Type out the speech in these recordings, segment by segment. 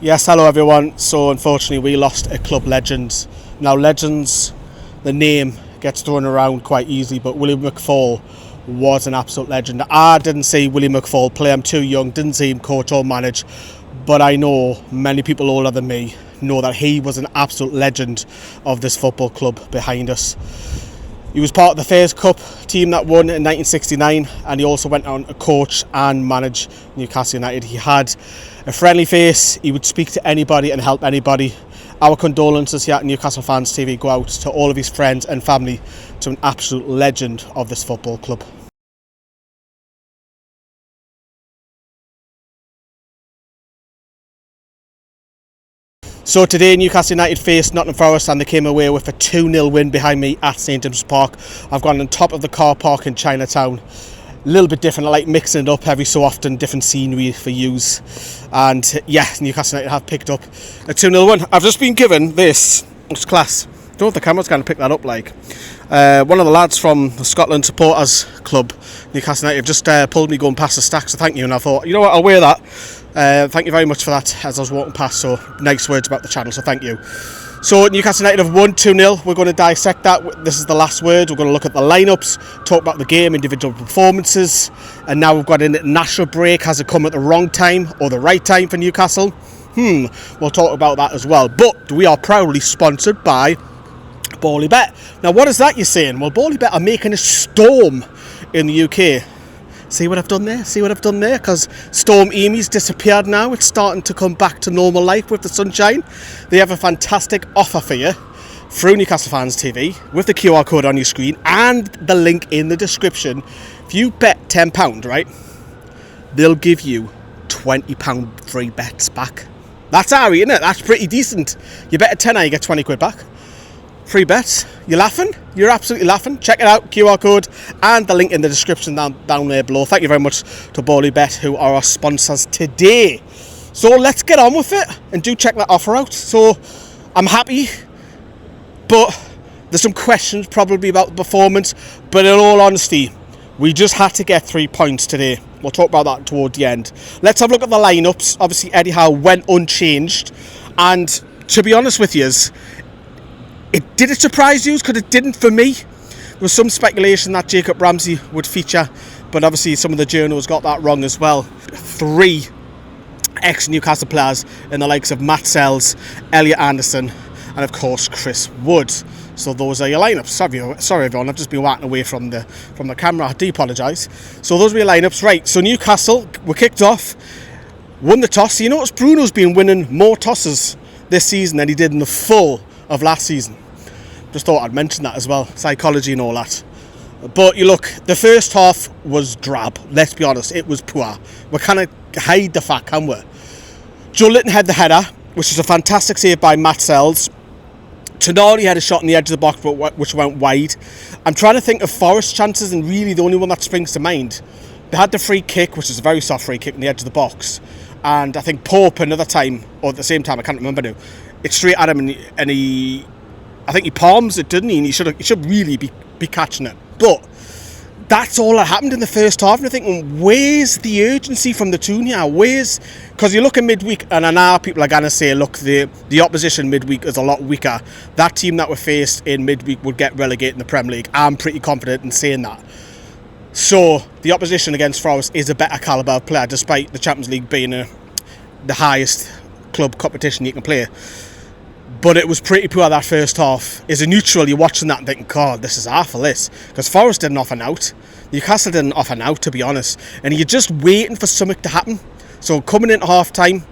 Yes, hello everyone. So unfortunately we lost a club legend. Now legends, the name gets thrown around quite easily, but William McFall was an absolute legend. I didn't see William McFall play, I'm too young, didn't see him coach or manage, but I know many people older than me know that he was an absolute legend of this football club behind us. He was part of the Fairs Cup team that won in 1969, and he also went on to coach and manage Newcastle United. He had a friendly face, he would speak to anybody and help anybody. Our condolences here at Newcastle Fans TV go out to all of his friends and family, to an absolute legend of this football club. So today Newcastle United faced Nottingham Forest and they came away with a 2-0 win behind me at St James's Park. I've gone on top of the car park in Chinatown. A little bit different, I like mixing it up every so often, different scenery for use. And yeah, Newcastle United have picked up a 2-0 win. I've just been given this, it's class. Don't know if the camera's going to pick that up like. One of the lads from the Scotland Supporters Club, Newcastle United, just pulled me going past the stack, so thank you. And I thought, you know what, I'll wear that. Thank you very much for that as I was walking past, so nice words about the channel, so thank you. So Newcastle United have won 2-0, we're going to dissect that, this is the last word, we're going to look at the lineups, talk about the game, individual performances, and now we've got an international break. Has it come at the wrong time or the right time for Newcastle? We'll talk about that as well, but we are proudly sponsored by Bet. Now what is that you're saying? Well, Bet are making a storm in the UK. See what I've done there? See what I've done there? Because Storm Amy's disappeared now. It's starting to come back to normal life with the sunshine. They have a fantastic offer for you through Newcastle Fans TV with the QR code on your screen and the link in the description. If you bet £10, right, they'll give you £20 free bets back. That's Ari, isn't it? That's pretty decent. You bet a tenner, you get 20 quid back. Free bets. You're laughing? You're absolutely laughing. Check it out, QR code and the link in the description down there below. Thank you very much to Bet, who are our sponsors today. So let's get on with it and do check that offer out. So I'm happy, but there's some questions probably about the performance, but in all honesty, we just had to get 3 points today. We'll talk about that toward the end. Let's have a look at the lineups. Obviously Eddie Howe went unchanged, and to be honest with you, did it surprise you? Because it didn't for me. There was some speculation that Jacob Ramsey would feature, but obviously some of the journals got that wrong as well. 3 ex-Newcastle players in the likes of Matt Sells, Elliot Anderson, and of course Chris Wood. So those are your lineups. Sorry everyone, I've just been walking away from the camera. I do apologise. So those were your lineups. Right, so Newcastle were kicked off, won the toss. So you notice Bruno's been winning more tosses this season than he did in the full of last season. Just thought I'd mention that as well, psychology and all that. But you look, the first half was drab, let's be honest, it was poor. We can't hide the fact, can we? Joe Litton had the header, which was a fantastic save by Matt Sells. Tonali had a shot on the edge of the box, which went wide. I'm trying to think of Forest chances, and really the only one that springs to mind, they had the free kick, which is a very soft free kick on the edge of the box. And I think Pope another time, or at the same time, I can't remember now, it's straight at him and he I think he palms it, didn't he? And he should really be catching it. But that's all that happened in the first half. And I'm thinking, where's the urgency from the tune here? Because you look at midweek, and I know people are going to say, look, the opposition midweek is a lot weaker. That team that we faced in midweek would get relegated in the Premier League. I'm pretty confident in saying that. So the opposition against Forest is a better calibre of player, despite the Champions League being the highest club competition you can play. But it was pretty poor that first half. As a neutral, you're watching that and thinking, God, this is half of this. Because Forest didn't offer out. Newcastle didn't offer out, to be honest. And you're just waiting for something to happen. So coming into half time,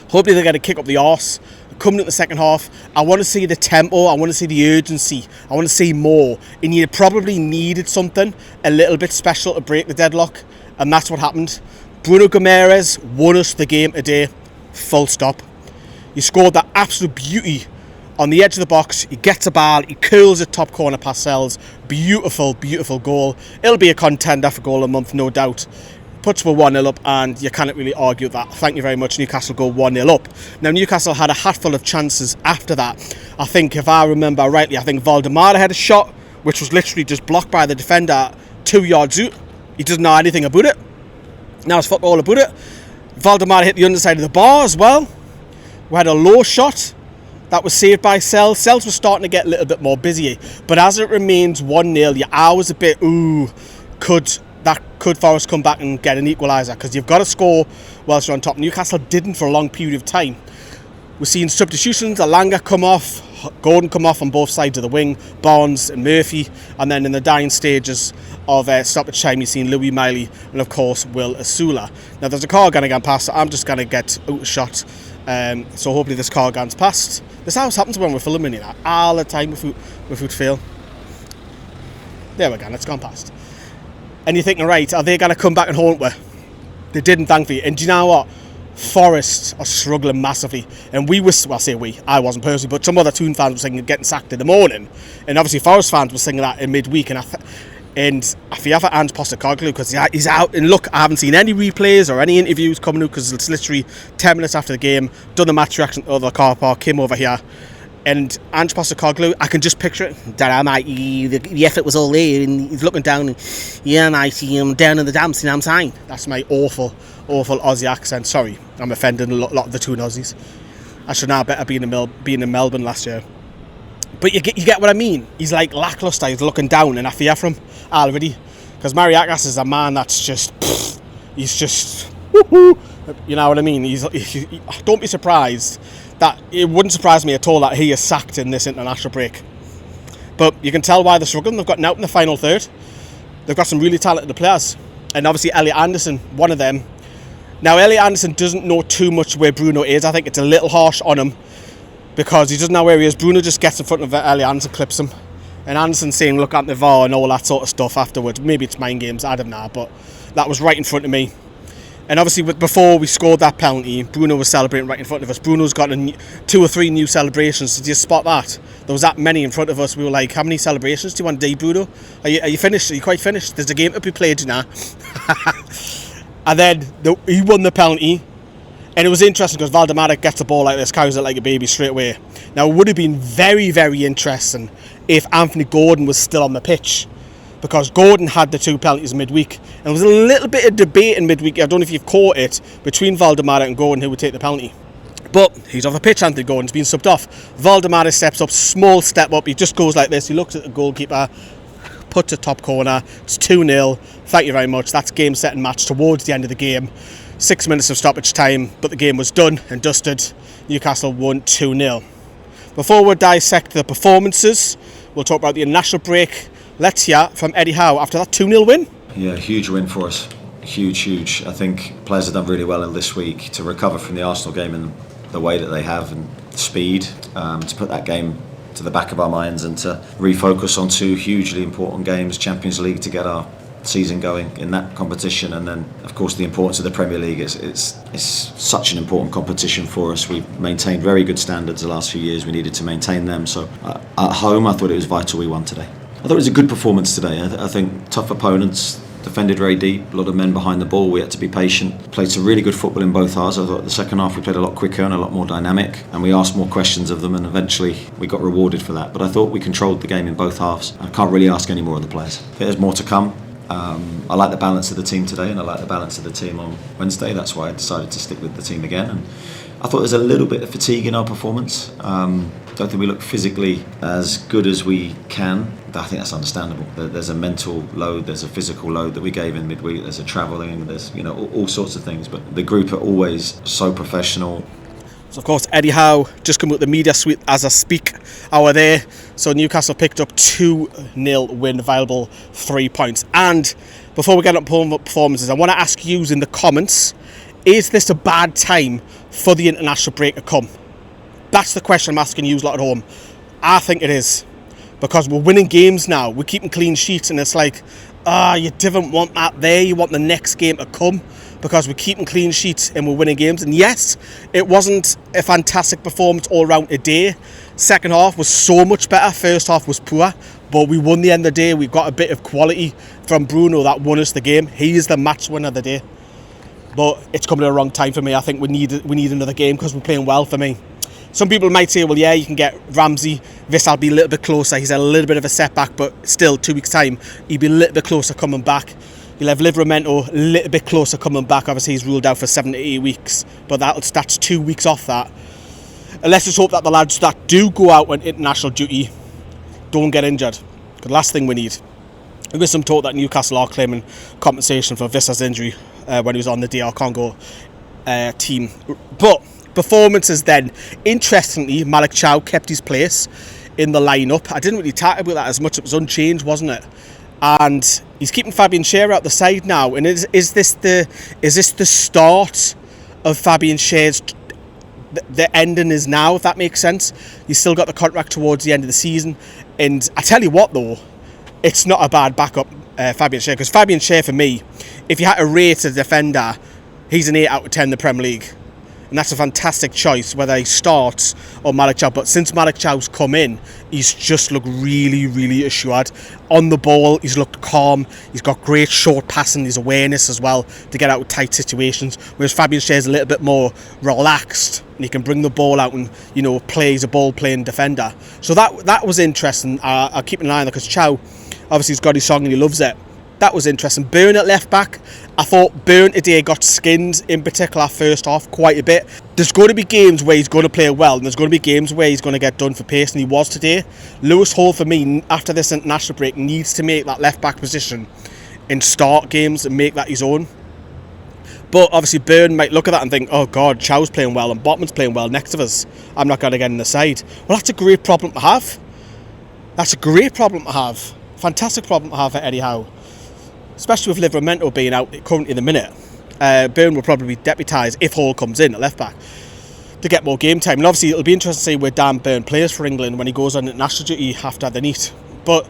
hopefully they're going to kick up the arse. Coming into the second half, I want to see the tempo, I want to see the urgency, I want to see more. And you probably needed something a little bit special to break the deadlock. And that's what happened. Bruno Guimarães won us the game today. Full stop. He scored that absolute beauty on the edge of the box. He gets a ball, he curls it top corner past Sells. Beautiful, beautiful goal. It'll be a contender for goal a month, no doubt. Puts for 1-0 up, and you cannot really argue that. Thank you very much. Newcastle go 1-0 up. Now Newcastle had a hatful of chances after that. I think, if I remember rightly, I think Woltemade had a shot which was literally just blocked by the defender 2 yards out. He doesn't know anything about it. Now it's football about it. Woltemade hit the underside of the bar as well. We had a low shot that was saved by Sells. Sells was starting to get a little bit more busy, but as it remains 1-0, your eye was a bit, could Forest come back and get an equaliser? Because you've got to score whilst you're on top. Newcastle didn't for a long period of time. We're seeing substitutions, Alanga come off, Gordon come off on both sides of the wing, Barnes and Murphy, and then in the dying stages of stoppage time, you've seen Louis Miley and of course Will Asula. Now there's a car going to get past, so I'm just going to get out a shot. So hopefully this car gets past. This always happens when we're filming it all the time if we fail. There we go, it's gone past. And you're thinking, right, are they going to come back and haunt me? They didn't, thankfully. And do you know what? Forest are struggling massively. And I wasn't personally, but some other Toon fans were singing getting sacked in the morning. And obviously Forest fans were singing that in midweek. And I feel for Ange Postecoglou, because he's out. And look, I haven't seen any replays or any interviews coming out, because it's literally 10 minutes after the game, done the match reaction out of the car park, came over here. And Ange Postecoglou, I can just picture it. Mate, the effort was all there, and he's looking down, and yeah, mate, I'm down in the dumps, you know what I'm saying? That's my awful Aussie accent. Sorry, I'm offending a lot of the Toon Aussies. I should now better being in Melbourne last year. But you get what I mean. He's like lacklustre. He's looking down, and I fear from him already, because Mariakas is a man that's just, he's just, woohoo. You know what I mean? Don't be surprised. That it wouldn't surprise me at all that he is sacked in this international break. But you can tell why they're struggling. They've got Nout in the final third. They've got some really talented players. And obviously Elliot Anderson, one of them. Now Elliot Anderson doesn't know too much where Bruno is. I think it's a little harsh on him, because he doesn't know where he is. Bruno just gets in front of Elliot Anderson, clips him. And Anderson saying, look at the VAR and all that sort of stuff afterwards. Maybe it's mind games, I don't know. But that was right in front of me. And obviously, before we scored that penalty, Bruno was celebrating right in front of us. Bruno's got 2 or 3 new celebrations. Did you spot that? There was that many in front of us. We were like, how many celebrations do you want to do, Bruno? Are you finished? Are you quite finished? There's a game to be played, you know. And then he won the penalty. And it was interesting because Valdemar gets the ball like this, carries it like a baby straight away. Now, it would have been very, very interesting if Anthony Gordon was still on the pitch, because Gordon had the 2 penalties midweek, and there was a little bit of debate in midweek, I don't know if you've caught it, between Valdemar and Gordon who would take the penalty. But he's off the pitch, Anthony Gordon's been subbed off. Valdemar steps up, small step up, he just goes like this, he looks at the goalkeeper, puts it top corner, it's 2-0, thank you very much, that's game, set and match towards the end of the game. 6 minutes of stoppage time, but the game was done and dusted. Newcastle won 2-0. Before we dissect the performances, we'll talk about the international break. Let's hear from Eddie Howe after that 2-0 win. Yeah, huge win for us. Huge. I think players have done really well in this week to recover from the Arsenal game in the way that they have, and speed, to put that game to the back of our minds and to refocus on 2 hugely important games, Champions League, to get our season going in that competition, and then of course the importance of the Premier League. It's such an important competition for us. We've maintained very good standards the last few years. We needed to maintain them, so at home I thought it was vital we won today. I thought it was a good performance today. I think tough opponents, defended very deep, a lot of men behind the ball. We had to be patient, played some really good football in both halves. I thought the second half we played a lot quicker and a lot more dynamic, and we asked more questions of them, and eventually we got rewarded for that. But I thought we controlled the game in both halves. I can't really ask any more of the players. I think there's more to come. I like the balance of the team today, and I like the balance of the team on Wednesday. That's why I decided to stick with the team again. And I thought there's a little bit of fatigue in our performance. Don't think we look physically as good as we can. I think that's understandable. There's a mental load, there's a physical load that we gave in midweek, there's a travelling, there's all sorts of things. But the group are always so professional. So of course Eddie Howe just come out the media suite as I speak. Hour there. So Newcastle picked up 2-0 win, valuable 3 points. And before we get into performances, I want to ask you in the comments, is this a bad time for the international break to come? That's the question I'm asking you lot at home. I think it is, because we're winning games now, we're keeping clean sheets, and it's like, you didn't want that there, you want the next game to come, because we're keeping clean sheets and we're winning games. And yes, it wasn't a fantastic performance all around today. Second half was so much better, first half was poor, but we won the end of the day. We got a bit of quality from Bruno that won us the game. He is the match winner of the day. But it's coming at a wrong time for me. I think we need another game because we're playing well for me. Some people might say, well, yeah, you can get Ramsey. This will be a little bit closer. He's had a little bit of a setback, but still, 2 weeks' time, he'll be a little bit closer coming back. You'll have Livramento a little bit closer coming back. Obviously, he's ruled out for 7 to 8 weeks, but that's 2 weeks off that. And let's just hope that the lads that do go out on international duty don't get injured. The last thing we need. With some talk that Newcastle are claiming compensation for Vissa's injury when he was on the DR Congo team. But performances then. Interestingly, Malik Chow kept his place in the lineup. I didn't really talk about that as much. It was unchanged, wasn't it? And he's keeping Fabian Shearer out the side now. And is this the start of Fabian Shearer's? The ending is now, if that makes sense. He's still got the contract towards the end of the season. And I tell you what, though, it's not a bad backup, Fabian Shearer. Because Fabian Shearer, for me, if you had to rate a defender, he's an 8 out of 10 in the Premier League. And that's a fantastic choice, whether he starts or Malik Chow. But since Malik Chow's come in, he's just looked really, really assured. On the ball, he's looked calm. He's got great short passing, his awareness as well to get out of tight situations. Whereas Fabian Shearer's a little bit more relaxed. And he can bring the ball out and, play as a ball-playing defender. So that was interesting. I'll keep an eye on that because Chow, obviously, he's got his song and he loves it. That was interesting. Burn at left back. I thought Burn today got skinned, in particular first half, quite a bit. There's going to be games where he's going to play well, and there's going to be games where he's going to get done for pace, and he was today. Lewis Hall, for me, after this international break, needs to make that left back position and start games and make that his own. But obviously Burn might look at that and think, oh God, Chow's playing well and Botman's playing well next to us. I'm not going to get in the side. Well, that's a great problem to have. That's a great problem to have. Fantastic problem to have for Eddie Howe. Especially with Livramento being out currently in the minute. Burn will probably be deputised if Hall comes in at left back to get more game time. And obviously it'll be interesting to see where Dan Burn plays for England when he goes on international duty after the NEAT. But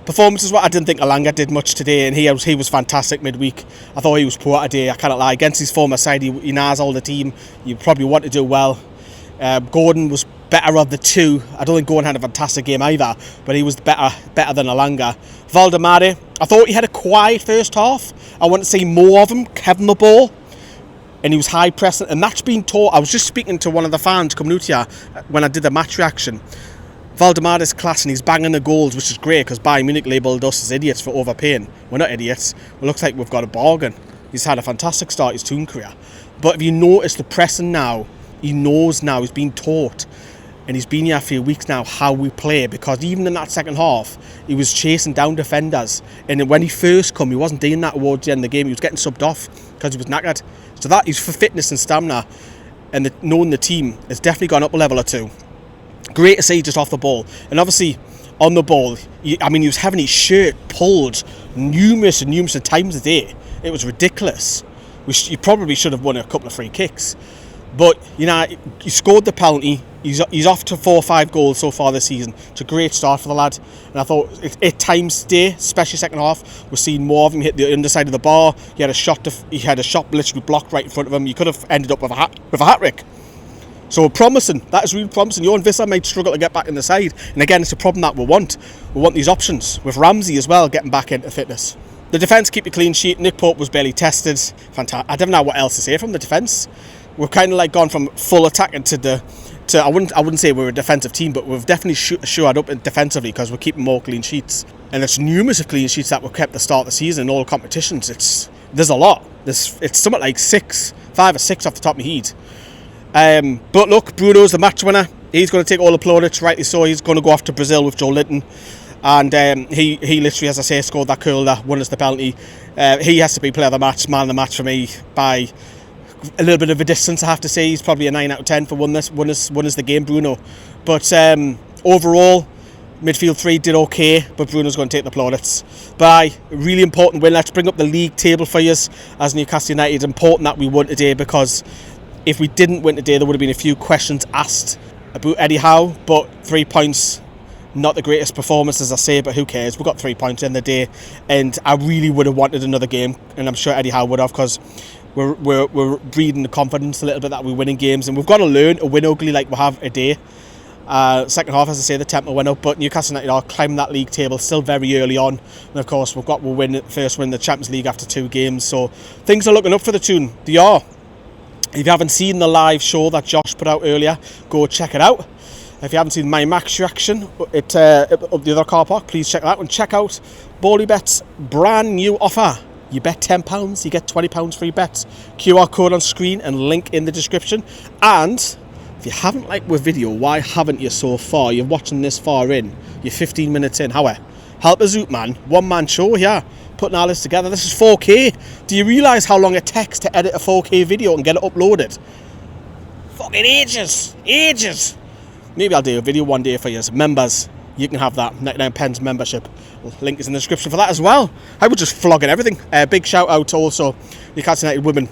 performances, I didn't think Alanga did much today, and he was fantastic midweek. I thought he was poor today, I cannot lie. Against his former side, he knows all the team. You probably want to do well. Gordon was better of the two. I don't think Gordon had a fantastic game either, but he was better than Alanga. Woltemade, I thought he had a quiet first half. I want to see more of him, Kevin the ball, and he was high pressing, and that's been taught. I was just speaking to one of the fans coming out here when I did the match reaction. Woldemade's class and he's banging the goals, which is great because Bayern Munich labelled us as idiots for overpaying. We're not idiots. It looks like we've got a bargain. He's had a fantastic start his toon career. But if you notice the pressing now, he knows now, he's been taught, and he's been here for a few weeks now how we play, because even in that second half he was chasing down defenders, and when he first come he wasn't doing that towards the end of the game. He was getting subbed off because he was knackered. So that is for fitness and stamina, and knowing the team has definitely gone up a level or two. Great to see just off the ball, and obviously on the ball, he was having his shirt pulled numerous times a day. It was ridiculous. He probably should have won a couple of free kicks. But, he scored the penalty. He's off to 4 or 5 goals so far this season. It's a great start for the lad. And I thought at times today, especially second half, we're seeing more of him hit the underside of the bar. He had a shot literally blocked right in front of him. You could have ended up with a hat-trick. So promising. That is really promising. Johan Vissa might struggle to get back in the side. And again, it's a problem that we want. We want these options. With Ramsey as well, getting back into fitness. The defence keep a clean sheet. Nick Pope was barely tested. Fantastic. I don't know what else to say from the defence. We've kind of like gone from full attacking to I wouldn't say we're a defensive team, but we've definitely shored up defensively because we're keeping more clean sheets. And there's numerous of clean sheets that we've kept at the start of the season in all competitions. There's a lot. It's something like 5 or 6 off the top of my head. But look, Bruno's the match winner. He's going to take all the plaudits, rightly so. He's going to go off to Brazil with Joe Linton. And he literally, as I say, scored that curler, won us the penalty. He has to be player of the match, man of the match for me by a little bit of a distance, I have to say. He's probably a 9 out of 10 for won us the game, Bruno. But overall, midfield 3 did okay, but Bruno's going to take the plaudits. But really important win. Let's bring up the league table for you as Newcastle United. It's important that we won today, because if we didn't win today, there would have been a few questions asked about Eddie Howe. But 3 points, not the greatest performance, as I say, but who cares? We got 3 points in the day, and I really would have wanted another game, and I'm sure Eddie Howe would have, because we're breeding the confidence a little bit that we're winning games, and we've got to learn to win ugly like we have today. Second half, as I say, the tempo went up, but Newcastle United are climbing that league table still very early on, and of course we'll first win the Champions League after 2 games, so things are looking up for the Toon. They are. If you haven't seen the live show that Josh put out earlier, go check it out. If you haven't seen my Max reaction at the other car park, please check that out, and check out BallyBet's brand new offer. You bet £10, you get £20 free bets. QR code on screen and link in the description. And If you haven't liked the video, why haven't you so far? You're watching this far in. You're 15 minutes in. However, help us out, man. One-man show here. Putting all this together. This is 4K. Do you realise how long it takes to edit a 4K video and get it uploaded? Fucking ages. Ages. Maybe I'll do a video one day for you. Members, you can have that. 99 pence membership. Link is in the description for that as well. I was just flogging everything. Big shout out to also Newcastle United women.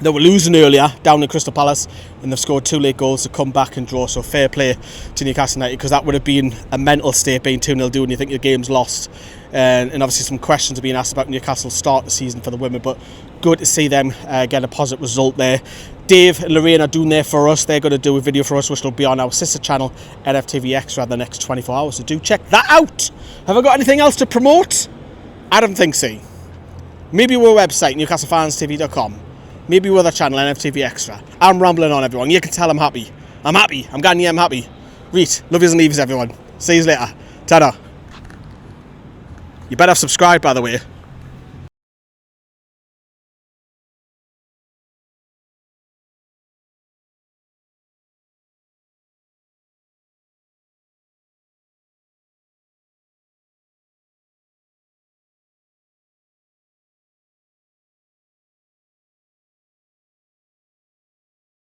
They were losing earlier down in Crystal Palace and they've scored 2 late goals to come back and draw. So fair play to Newcastle United, because that would have been a mental state being 2-0 down. You think your game's lost. And obviously some questions are being asked about Newcastle's start the season for the women. But good to see them get a positive result there. Dave and Lorraine are doing there for us. They're going to do a video for us, which will be on our sister channel, NFTV Extra, the next 24 hours. So do check that out. Have I got anything else to promote? I don't think so. Maybe our website, newcastlefanstv.com. Maybe with a channel, NFTV Extra. I'm rambling on, everyone. You can tell I'm happy. I'm happy. I'm Ghanaian, I'm happy. Reet, love yous and leaves, everyone. See yous later. Ta-da. You better have subscribed, by the way.